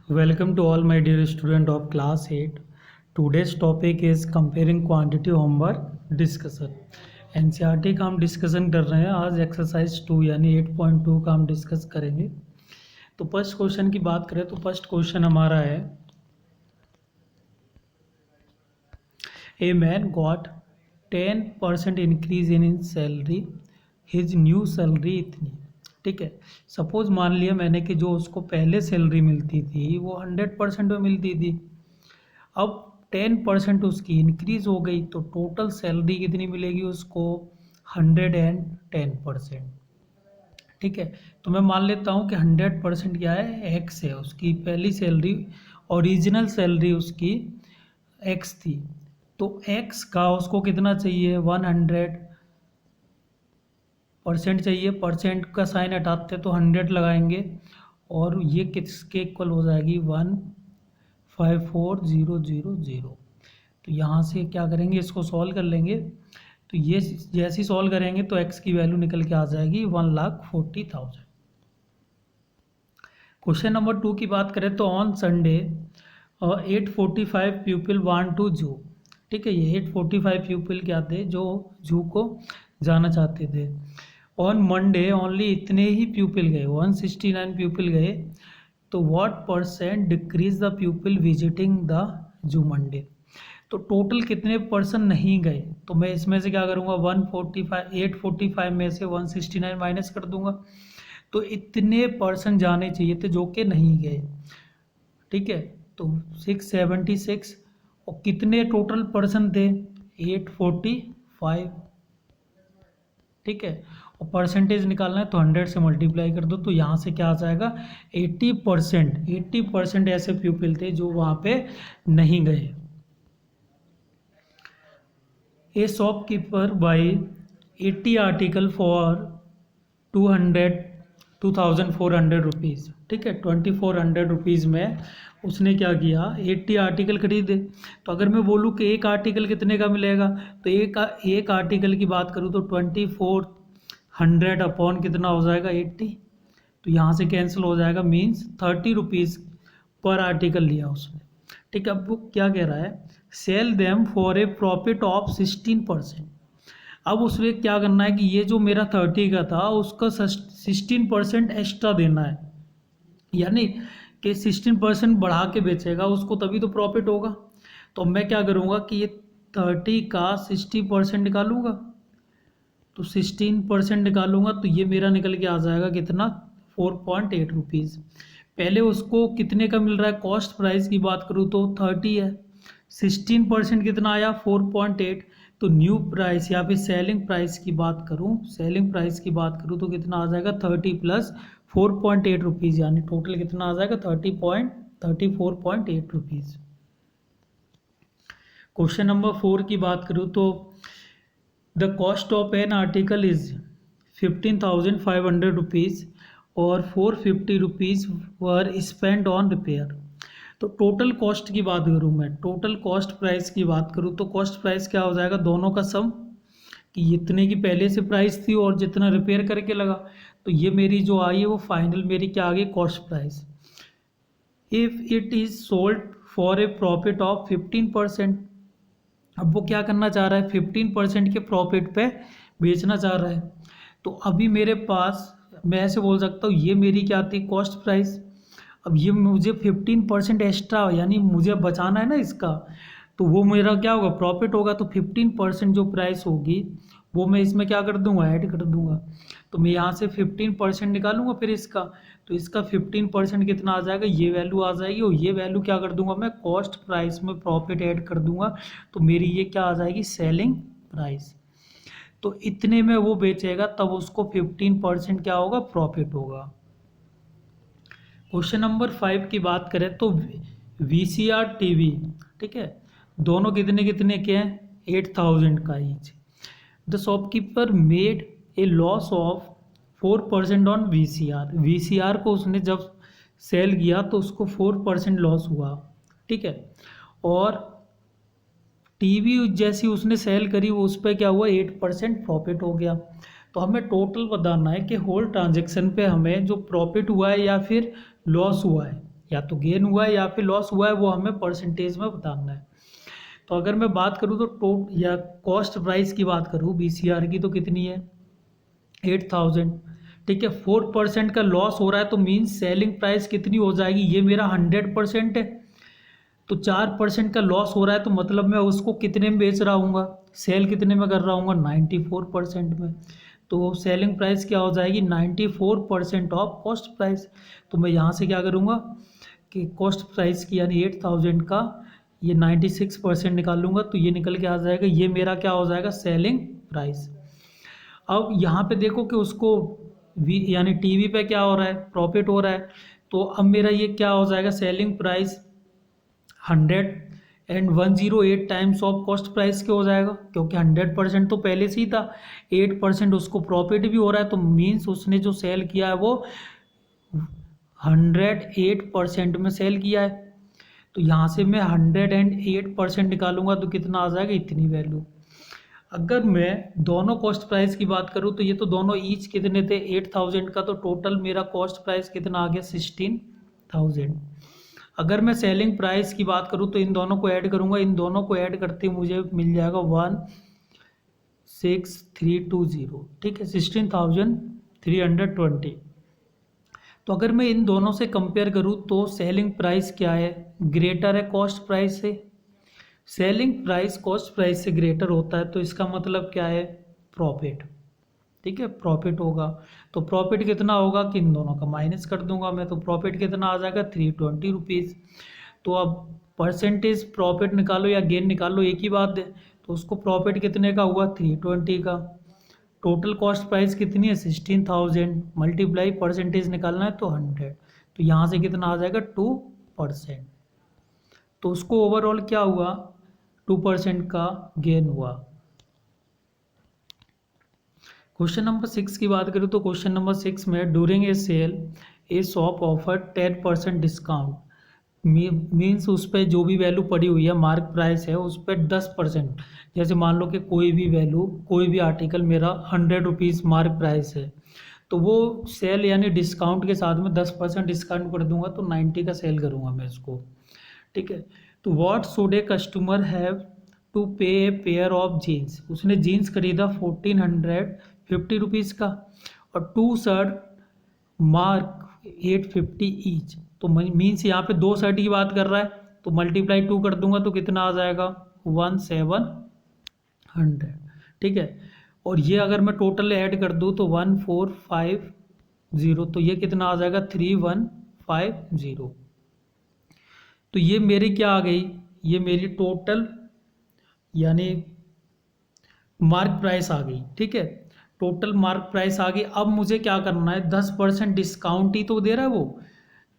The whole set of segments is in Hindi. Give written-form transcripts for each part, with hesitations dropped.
Welcome to all my dear student of class 8. Today's topic is comparing quantity homework discussion. NCERT का हम डिस्कशन कर रहे हैं। आज एक्सरसाइज 2 यानी 8.2 का हम डिस्कस करेंगे। तो फर्स्ट क्वेश्चन की बात करें तो फर्स्ट क्वेश्चन हमारा है, a man got 10% increase in salary, his new salary इतनी। ठीक है, सपोज मान लिया मैंने कि जो उसको पहले सैलरी मिलती थी वो 100% में मिलती थी, अब 10% उसकी इंक्रीज हो गई तो टोटल सैलरी कितनी मिलेगी उसको? 110%। ठीक है, तो मैं मान लेता हूँ कि 100% क्या है? एक्स है। उसकी पहली सैलरी, ओरिजिनल सैलरी उसकी एक्स थी, तो एक्स का उसको कितना चाहिए? 100% चाहिए। परसेंट का साइन हटाते तो 100 लगाएंगे और ये किसके इक्वल हो जाएगी? 154,000। तो यहाँ से क्या करेंगे, इसको सॉल्व कर लेंगे। तो ये जैसे ही सॉल्व करेंगे तो x की वैल्यू निकल के आ जाएगी 1,40,000। क्वेश्चन नंबर 2 की बात करें तो on Sunday 845 people want to zoo. ठीक है, ये 845 पीपल क्या थे जो जू को जाना चाहते थे। ऑन मंडे ओनली इतने ही पीपल गए, 169 पीपल गए। तो what percent decrease the people visiting the zoo Monday. तो टोटल कितने पर्सन नहीं गए? तो मैं इसमें से क्या करूँगा? 845 में से 169 माइनस कर दूंगा। तो इतने पर्सन जाने चाहिए थे जो कि नहीं गए। ठीक है, तो 676। और कितने टोटल पर्सन थे? 845। ठीक है, और परसेंटेज निकालना है तो 100 से मल्टीप्लाई कर दो, तो यहाँ से क्या आ जाएगा? 80% ऐसे पीपल थे जो वहाँ पे नहीं गए। ए shopkeeper by 80 article for 2,400 rupees. ठीक है, 2,400 रुपीज़ में उसने क्या किया? 80 आर्टिकल खरीदे। तो अगर मैं बोलूँ कि एक आर्टिकल कितने का मिलेगा, तो एक आर्टिकल की बात करूँ तो 2,400 अपॉन कितना हो जाएगा? 80। तो यहाँ से कैंसिल हो जाएगा, मीन्स 30 रुपीज़ पर आर्टिकल लिया उसने। ठीक है, अब वो क्या कह रहा है? Sell them for a profit of 16%। अब उसमें क्या करना है कि ये जो मेरा 30 का था उसका 16% एक्स्ट्रा देना है, यानी कि 16% बढ़ा के बेचेगा उसको, तभी तो प्रॉफिट होगा। तो मैं क्या करूँगा कि ये 30 का 60% निकालूंगा, तो 16% निकालूंगा तो ये मेरा निकल के आ जाएगा कितना? 4.8 रुपीज़। पहले उसको कितने का मिल रहा है? कॉस्ट प्राइस की बात करूँ तो 30 है, 16% कितना आया? 4.8। तो न्यू प्राइस या फिर सेलिंग प्राइस की बात करूँ, तो कितना आ जाएगा? 30 प्लस 4.8 रुपीज़, यानी टोटल कितना आ जाएगा? 34.8 रुपीज़। क्वेश्चन नंबर 4 की बात करूँ तो the cost of an article is 15,500 rupees और 450 rupees were spend on repair. तो टोटल कॉस्ट की बात करूँ मैं, टोटल कॉस्ट प्राइस की बात करूँ तो कॉस्ट प्राइस क्या हो जाएगा? दोनों का सम, कि इतने की पहले से प्राइस थी और जितना रिपेयर करके लगा। तो ये मेरी जो आई है वो फाइनल मेरी क्या आ गई? Cost price. If it is sold for a profit of 15%। अब वो क्या करना चाह रहा है? 15% के प्रॉफिट पे बेचना चाह रहा है। तो अभी मेरे पास, मैं ऐसे बोल सकता हूँ, ये मेरी क्या थी? Cost price. अब ये मुझे 15% एक्स्ट्रा, यानी मुझे बचाना है ना इसका, तो वो मेरा क्या होगा? प्रॉफिट होगा। तो 15% जो प्राइस होगी वो मैं इसमें क्या कर दूंगा? ऐड कर दूंगा। तो मैं यहाँ से 15% निकालूंगा फिर इसका, तो इसका 15% कितना आ जाएगा? ये वैल्यू आ जाएगी, और ये वैल्यू क्या कर दूंगा मैं? कॉस्ट प्राइस में प्रॉफिट ऐड कर दूंगा, तो मेरी ये क्या आ जाएगी? Selling price. तो इतने में वो बेचेगा तब उसको 15% क्या होगा? प्रॉफिट होगा। क्वेश्चन नंबर 5 की बात करें तो VCR टीवी, ठीक है, दोनों कितने कितने के हैं? 8,000 का each. The shopkeeper made a loss of 4% on VCR को उसने जब सेल किया तो उसको 4% लॉस हुआ। ठीक है, और टीवी जैसी उसने सेल करी वो उस पर क्या हुआ? 8% प्रॉफिट हो गया। तो हमें टोटल बताना है कि होल ट्रांजेक्शन पे हमें जो प्रॉफिट हुआ है या फिर लॉस हुआ है। या तो गेन हुआ है या फिर लॉस हुआ है, वो हमें परसेंटेज में बताना है। तो अगर मैं बात करूँ तो या कॉस्ट प्राइस की बात करूँ BCR की, तो कितनी है 8000। ठीक है, 4% का लॉस हो रहा है तो मीन्स सेलिंग प्राइस कितनी हो जाएगी, ये मेरा 100% है, तो 4% का लॉस हो रहा है तो मतलब मैं उसको कितने में बेच रहा हूँ, सेल कितने में कर रहा हूँ 94% में। तो सेलिंग प्राइस क्या हो जाएगी 94% ऑफ कॉस्ट प्राइस। तो मैं यहाँ से क्या करूँगा कि कॉस्ट प्राइस की यानी 8000 का ये 96% निकालूंगा, तो ये निकल के आ जाएगा, ये मेरा क्या हो जाएगा सेलिंग प्राइस। अब यहाँ पे देखो कि उसको यानी टीवी पे क्या हो रहा है, प्रॉफिट हो रहा है, तो अब मेरा ये क्या हो जाएगा selling price 100 times of cost price के हो जाएगा, क्योंकि 100% तो पहले से ही था, 8% उसको प्रॉफिट भी हो रहा है, तो मीन्स उसने जो सेल किया है वो 108% में सेल किया है। तो यहाँ से मैं 108% निकालूंगा तो कितना आ जाएगा, इतनी वैल्यू। अगर मैं दोनों कॉस्ट प्राइस की बात करूँ तो ये तो दोनों ईच कितने थे 8000 का, तो टोटल मेरा कॉस्ट प्राइस कितना आ गया 16000। अगर मैं सेलिंग प्राइस की बात करूँ तो इन दोनों को ऐड करूँगा, इन दोनों को ऐड करते मुझे मिल जाएगा 16320। ठीक है, 16320। तो अगर मैं इन दोनों से कंपेयर करूँ तो सेलिंग प्राइस क्या है, ग्रेटर है कॉस्ट प्राइस से। सेलिंग प्राइस कॉस्ट प्राइस से ग्रेटर होता है तो इसका मतलब क्या है, प्रॉफिट। ठीक है, प्रॉफिट होगा, तो प्रॉफिट कितना होगा कि इन दोनों का माइनस कर दूंगा मैं, तो प्रॉफिट कितना आ जाएगा 320 रुपीज़। तो अब परसेंटेज प्रॉफिट निकालो या गेन निकालो एक ही बात है, तो उसको प्रॉफिट कितने का हुआ 320 का। टोटल कॉस्ट प्राइस कितनी है 16000, मल्टीप्लाई परसेंटेज निकालना है तो 100, तो यहाँ से कितना आ जाएगा 2%। तो उसको ओवरऑल क्या हुआ 2% का गेन हुआ। क्वेश्चन नंबर 6 की बात करूँ तो क्वेश्चन नंबर 6 में during a sale a shop offer 10% discount, means उस पर जो भी वैल्यू पड़ी हुई है मार्क प्राइस है उस पर 10%। जैसे मान लो कि कोई भी वैल्यू कोई भी आर्टिकल मेरा 100 रुपीज़ मार्क प्राइस है, तो वो सेल यानी डिस्काउंट के साथ में 10% डिस्काउंट कर दूंगा तो 90 का सेल करूँगा मैं इसको। ठीक है, तो what should a customer have to pay a pair of jeans, उसने जीन्स खरीदा 1450 रुपीज़ का, और 2 शर्ट मार्क 850 ईच। तो मीन्स यहाँ पे 2 शर्ट की बात कर रहा है, तो मल्टीप्लाई 2 कर दूंगा तो कितना आ जाएगा 1700। ठीक है, और ये अगर मैं टोटल ऐड कर दूँ तो 1450, तो ये कितना आ जाएगा 3150। तो ये मेरी क्या आ गई, ये मेरी टोटल यानी मार्क प्राइस आ गई। ठीक है, टोटल मार्क प्राइस आ गई। अब मुझे क्या करना है, 10% डिस्काउंट ही तो दे रहा है वो,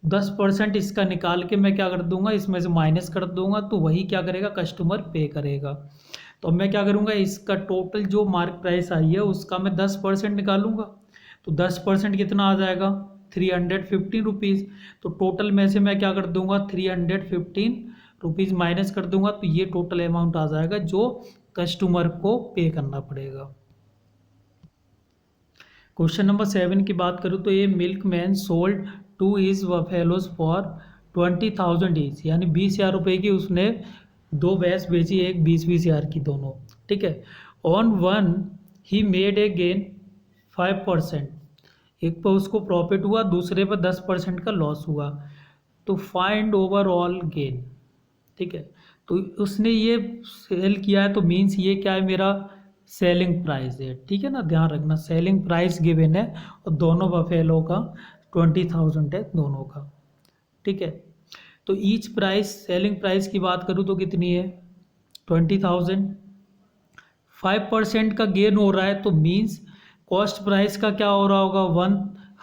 10% इसका निकाल के मैं क्या कर दूंगा, इसमें से माइनस कर दूंगा, तो वही क्या करेगा कस्टमर पे करेगा। तो अब मैं क्या करूंगा, इसका टोटल जो मार्क प्राइस आई है उसका मैं 10% निकालूंगा, तो 10% कितना आ जाएगा 315 रुपीज़। तो टोटल में से मैं क्या कर दूंगा 315 रुपीज़ माइनस कर दूंगा, तो ये टोटल अमाउंट आ जाएगा जो कस्टमर को पे करना पड़ेगा। क्वेश्चन नंबर 7 की बात करूँ तो ये milk man sold 2 his buffaloes for 20,000 each, यानी 20,000 रुपये की उसने 2 भैंस बेची, एक 20,000 की दोनों। ठीक है, on one he made a gain 5%, एक पर उसको प्रॉफिट हुआ, दूसरे पर 10% का लॉस हुआ, तो फाइंड ओवरऑल गेन। ठीक है, तो उसने ये सेल किया है तो मीन्स ये क्या है मेरा सेलिंग प्राइस है। ठीक है ना, ध्यान रखना सेलिंग प्राइस गिवन है और दोनों बफेलो का 20,000 है दोनों का। ठीक है, तो ईच प्राइस सेलिंग प्राइस की बात करूँ तो कितनी है 20,000, 5% का गेन हो रहा है तो मीन्स कॉस्ट प्राइस का क्या हो रहा होगा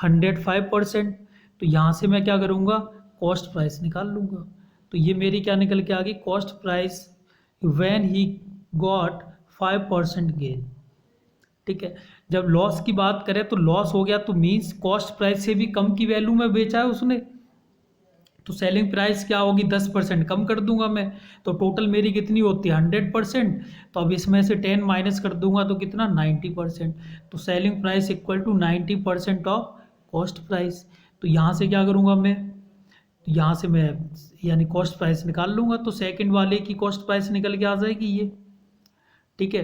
105%। तो यहाँ से मैं क्या करूँगा कॉस्ट प्राइस निकाल लूँगा, तो ये मेरी क्या निकल के आ गई cost price when he got 5% gain. ठीक है, जब लॉस की बात करें तो लॉस हो गया तो मीन्स कॉस्ट प्राइस से भी कम की वैल्यू में बेचा है उसने, तो सेलिंग प्राइस क्या होगी 10% कम कर दूंगा मैं, तो टोटल मेरी कितनी होती है 100%, तो अब इसमें से 10 माइनस कर दूंगा तो कितना 90%, तो selling price equal to 90% of cost price. तो यहाँ से क्या करूँगा मैं तो यहाँ से मैं यानी कॉस्ट प्राइस निकाल लूँगा, तो सेकंड वाले की कॉस्ट प्राइस निकल के आ जाएगी ये। ठीक है,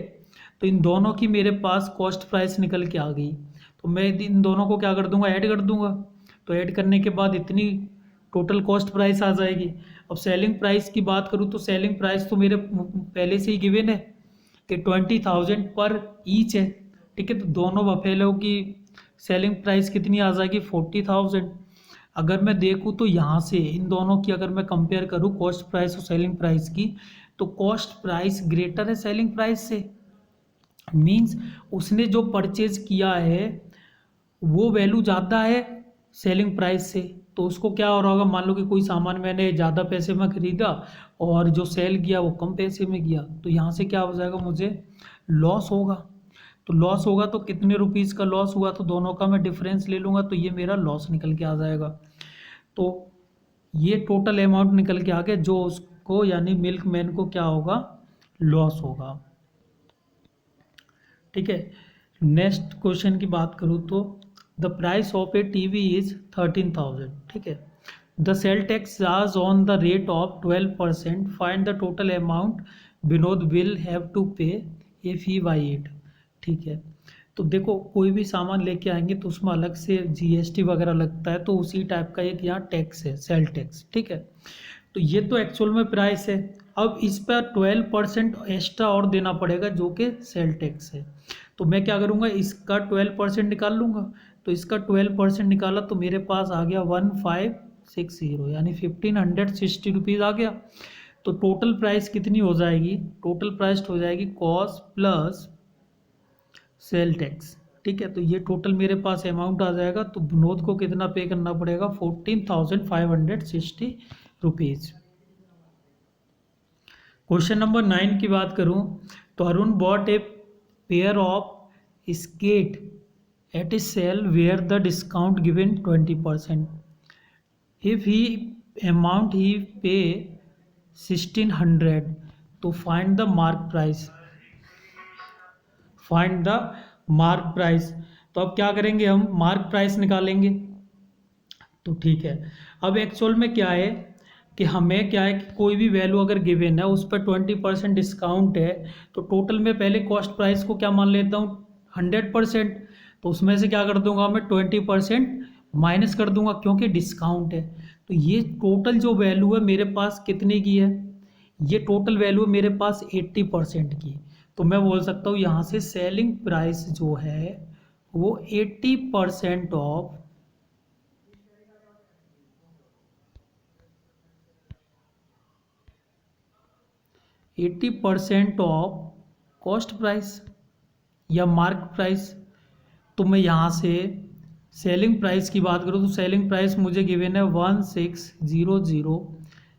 तो इन दोनों की मेरे पास कॉस्ट प्राइस निकल के आ गई, तो मैं इन दोनों को क्या कर दूंगा, ऐड कर दूंगा। तो ऐड करने के बाद इतनी टोटल कॉस्ट प्राइस आ जाएगी। अब सेलिंग प्राइस की बात करूँ तो सेलिंग प्राइस तो मेरे पहले से ही गिवन है कि 20,000 पर ईच है। ठीक है, तो दोनों बफेलो की सेलिंग प्राइस कितनी आ जाएगी, 40,000। अगर मैं देखूँ तो यहाँ से इन दोनों की अगर मैं कंपेयर करूँ कॉस्ट प्राइस और सेलिंग प्राइस की, तो कॉस्ट प्राइस ग्रेटर है सेलिंग प्राइस से। मीन्स उसने जो परचेज किया है वो वैल्यू ज़्यादा है सेलिंग प्राइस से। तो उसको क्या हो रहा होगा, मान लो कि कोई सामान मैंने ज़्यादा पैसे में खरीदा और जो सेल किया वो कम पैसे में किया, तो यहाँ से क्या हो जाएगा, मुझे लॉस होगा। तो लॉस होगा तो कितने रुपीज़ का लॉस हुआ, तो दोनों का मैं डिफरेंस ले लूँगा, तो ये मेरा लॉस निकल के आ जाएगा। तो ये टोटल अमाउंट निकल के आ गया जो उसको यानी मिल्क मैन को क्या होगा, लॉस होगा। ठीक है, नेक्स्ट क्वेश्चन की बात करूँ तो the price of a TV is 13,000। ठीक है, the sale tax charge on the rate of 12%, find the total amount Vinod will have to pay if he buy it. ठीक है, तो देखो कोई भी सामान लेके आएंगे तो उसमें अलग से जीएसटी वगैरह लगता है, तो उसी टाइप का एक यहाँ टैक्स है, सेल टैक्स। ठीक है, तो ये तो एक्चुअल में प्राइस है, अब इस पर 12% एक्स्ट्रा और देना पड़ेगा जो कि सेल टैक्स है। तो मैं क्या करूँगा, इसका 12% निकाल लूँगा। तो इसका 12% निकाला तो मेरे पास आ गया 1560, यानी 1560 रुपीज़ आ गया। तो टोटल प्राइस कितनी हो जाएगी, टोटल प्राइस हो जाएगी कॉस्ट प्लस सेल टैक्स। ठीक है, तो ये टोटल मेरे पास अमाउंट आ जाएगा। तो विनोद को कितना पे करना पड़ेगा, 14,560 रुपीज़। क्वेश्चन नंबर 9 की बात करूं तो Arun bought a pair of skate at a sale where the discount given 20%। If he amount he pay 1600, तो find the mark price, find the mark price. तो अब क्या करेंगे, हम मार्क प्राइस निकालेंगे। तो ठीक है, अब एक्चुअल में क्या है कि हमें क्या है कि कोई भी वैल्यू अगर गिवन है उस पर 20% डिस्काउंट है, तो टोटल में पहले कॉस्ट प्राइस को क्या मान लेता हूँ, 100%। तो उसमें से क्या कर दूंगा, मैं 20% माइनस कर दूंगा क्योंकि डिस्काउंट है। तो ये टोटल जो वैल्यू है मेरे पास कितने की है, ये टोटल वैल्यू है मेरे पास 80% की। तो मैं बोल सकता हूँ यहाँ से सेलिंग प्राइस जो है वो 80% ऑफ 80% ऑफ कॉस्ट प्राइस या मार्क प्राइस। तो मैं यहाँ से सेलिंग प्राइस की बात करूँ तो सेलिंग प्राइस मुझे गिवन है 1600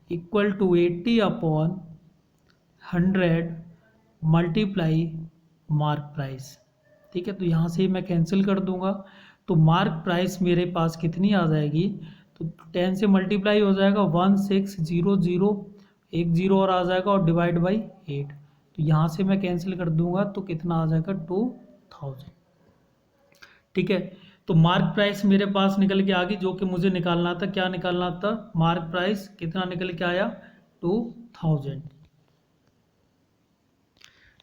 equal to 80/100 multiply mark price. ठीक है, तो यहाँ से मैं कैंसिल कर दूंगा। तो मार्क प्राइस मेरे पास कितनी आ जाएगी, तो 10 से मल्टीप्लाई हो जाएगा 1600, एक जीरो और आ जाएगा और डिवाइड बाई 8। तो यहाँ से मैं कैंसिल कर दूंगा तो कितना आ जाएगा 2000। ठीक है, तो मार्क प्राइस मेरे पास निकल के आ गई जो कि मुझे निकालना था। क्या निकालना था, मार्क प्राइस कितना निकल के आया, 2000।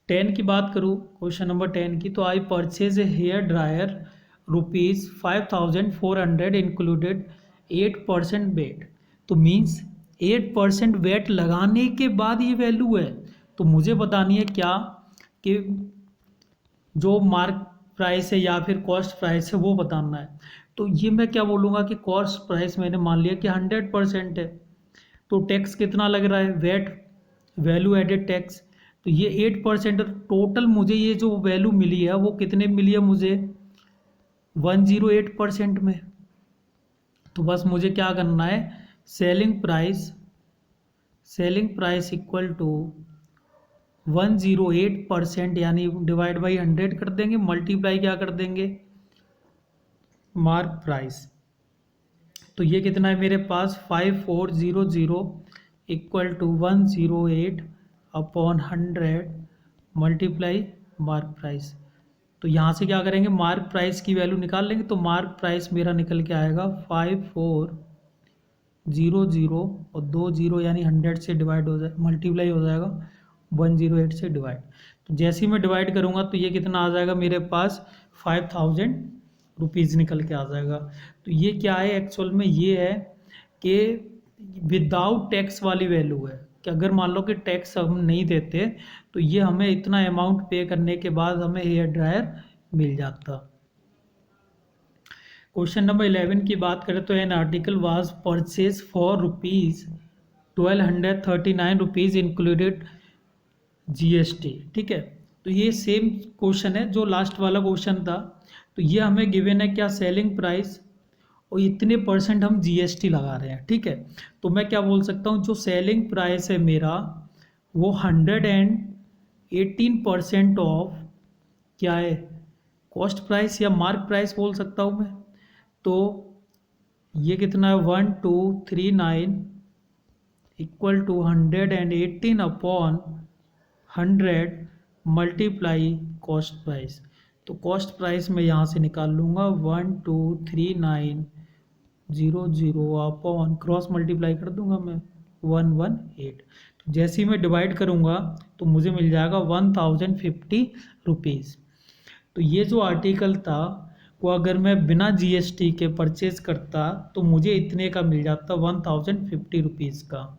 10 की बात करूँ, क्वेश्चन नंबर 10 की, तो I purchase a hair dryer ₹5,400 included 8% VAT. तो मीन्स 8% वेट लगाने के बाद ये वैल्यू है। तो मुझे बतानी है क्या कि जो मार्क प्राइस है या फिर कॉस्ट प्राइस है वो बताना है। तो ये मैं क्या बोलूँगा कि कॉस्ट प्राइस मैंने मान लिया कि 100% है। तो टैक्स कितना लग रहा है, वेट, वैल्यू एडेड टैक्स, तो ये 8%। टोटल मुझे ये जो वैल्यू मिली है वो कितने मिली है मुझे, 108% में। तो बस मुझे क्या करना है, सेलिंग प्राइस इक्वल टू 108% यानी डिवाइड बाई 100 कर देंगे, मल्टीप्लाई क्या कर देंगे, मार्क प्राइस। तो ये कितना है मेरे पास, 5400 equal to 108/100 multiply mark price. तो यहाँ से क्या करेंगे, मार्क प्राइस की वैल्यू निकाल लेंगे। तो मार्क प्राइस मेरा निकल के आएगा जीरो जीरो और दो जीरो यानी 100 से डिवाइड हो जाए, मल्टीप्लाई हो जाएगा 108 से डिवाइड। तो जैसे ही मैं डिवाइड करूँगा तो ये कितना आ जाएगा मेरे पास 5000 रुपीज़ निकल के आ जाएगा। तो ये क्या है एक्चुअल में, ये है कि विदाउट टैक्स वाली वैल्यू है, कि अगर मान लो कि टैक्स हम नहीं देते तो ये हमें इतना अमाउंट पे करने के बाद हमें हेयर ड्रायर मिल जाता। क्वेश्चन नंबर 11 की बात करें तो an article was purchase for rupees 1239 rupees included GST. ठीक है, तो ये सेम क्वेश्चन है जो लास्ट वाला क्वेश्चन था। तो ये हमें गिवन है क्या, सेलिंग प्राइस और इतने परसेंट हम जीएसटी लगा रहे हैं। ठीक है, तो मैं क्या बोल सकता हूँ, जो सेलिंग प्राइस है मेरा वो 118% ऑफ क्या है, कॉस्ट प्राइस या मार्क प्राइस बोल सकता हूँ मैं। तो ये कितना है 1239 equal to 118 upon 100 multiply cost price. तो कॉस्ट प्राइस मैं यहाँ से निकाल लूँगा 12390 अपॉन क्रॉस मल्टीप्लाई कर दूंगा मैं 118। तो जैसे ही मैं डिवाइड करूँगा तो मुझे मिल जाएगा 1050 रुपीज़। तो ये जो आर्टिकल था वो अगर मैं बिना जीएसटी के परचेज करता तो मुझे इतने का मिल जाता 1050 रुपीज़ का।